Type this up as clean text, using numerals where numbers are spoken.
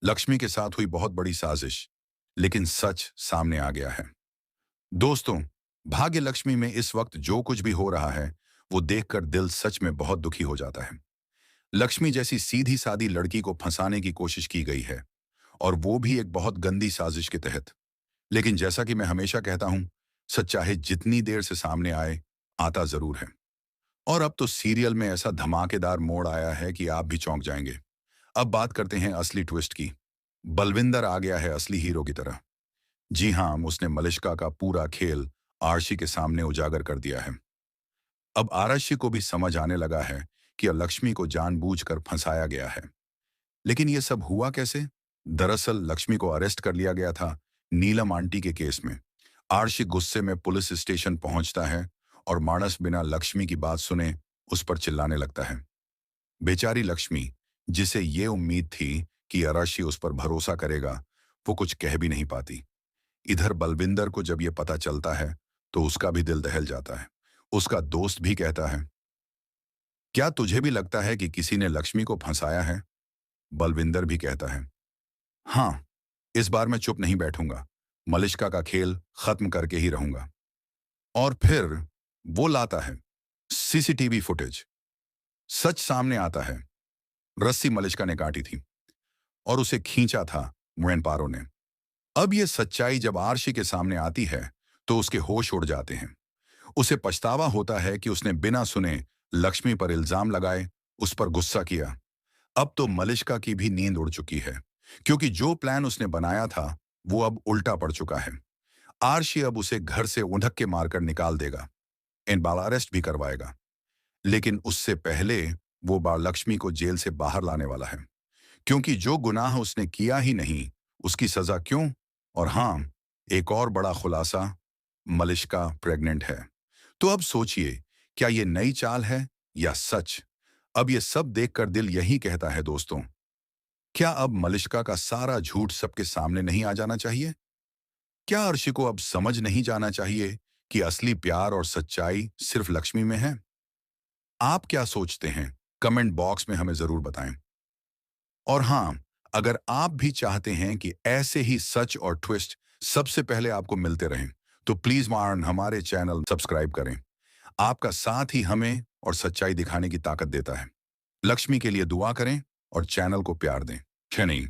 लक्ष्मी के साथ हुई बहुत बड़ी साजिश, लेकिन सच सामने आ गया है। दोस्तों, भाग्य लक्ष्मी में इस वक्त जो कुछ भी हो रहा है, वो देखकर दिल सच में बहुत दुखी हो जाता है। लक्ष्मी जैसी सीधी सादी लड़की को फंसाने की कोशिश की गई है, और वो भी एक बहुत गंदी साजिश के तहत। लेकिन जैसा कि मैं हमेशा कहता हूं, सच चाहे जितनी देर से सामने आए, आता जरूर है। और अब तो सीरियल में ऐसा धमाकेदार मोड़ आया है कि आप भी चौंक जाएंगे। अब बात करते हैं असली ट्विस्ट की। बलविंदर आ गया है असली हीरो की तरह। जी हाँ, उसने मलिष्का का पूरा खेल आरशी के सामने उजागर कर दिया है। अब आरशी को भी समझ आने लगा है कि लक्ष्मी को जानबूझकर फंसाया गया है। लेकिन यह सब हुआ कैसे? दरअसल लक्ष्मी को अरेस्ट कर लिया गया था नीलम आंटी के केस में। आरशी गुस्से में पुलिस स्टेशन पहुंचता है और मानस बिना लक्ष्मी की बात सुने उस पर चिल्लाने लगता है। बेचारी लक्ष्मी, जिसे ये उम्मीद थी कि आरशी उस पर भरोसा करेगा, वो कुछ कह भी नहीं पाती। इधर बलविंदर को जब ये पता चलता है, तो उसका भी दिल दहल जाता है। उसका दोस्त भी कहता है, क्या तुझे भी लगता है कि किसी ने लक्ष्मी को फंसाया है? बलविंदर भी कहता है, हाँ, इस बार मैं चुप नहीं बैठूंगा। मलिष्का का खेल खत्म करके ही रहूंगा। और फिर वो लाता है सीसीटीवी फुटेज। सच सामने आता है। रस्सी मलिष्का ने काटी थी और उसे खींचा था मुएनपारो ने। अब ये सच्चाई जब आरशी के सामने आती है, तो उसके होश उड़ जाते हैं। उसे पछतावा होता है कि उसने बिना सुने लक्ष्मी पर इल्जाम लगाए, उस पर गुस्सा किया। अब तो मलिष्का की भी नींद उड़ चुकी है, क्योंकि जो प्लान उसने बनाया था, वो अब उल्टा पड़ चुका है। आरशी अब उसे घर से उंधक के मारकर निकाल देगा, इन बाल अरेस्ट भी करवाएगा। लेकिन उससे पहले वो बाल लक्ष्मी को जेल से बाहर लाने वाला है, क्योंकि जो गुनाह उसने किया ही नहीं, उसकी सजा क्यों? और हाँ, एक और बड़ा खुलासा, मलिष्का प्रेग्नेंट है। तो अब सोचिए, क्या ये नई चाल है या सच? अब ये सब देखकर दिल यही कहता है दोस्तों, क्या अब मलिष्का का सारा झूठ सबके सामने नहीं आ जाना चाहिए? क्या अर्शी को अब समझ नहीं जाना चाहिए कि असली प्यार और सच्चाई सिर्फ लक्ष्मी में है? आप क्या सोचते हैं? कमेंट बॉक्स में हमें जरूर बताएं। और हाँ, अगर आप भी चाहते हैं कि ऐसे ही सच और ट्विस्ट सबसे पहले आपको मिलते रहें, तो प्लीज मार्न हमारे चैनल सब्सक्राइब करें। आपका साथ ही हमें और सच्चाई दिखाने की ताकत देता है। लक्ष्मी के लिए दुआ करें और चैनल को प्यार दें। नहीं।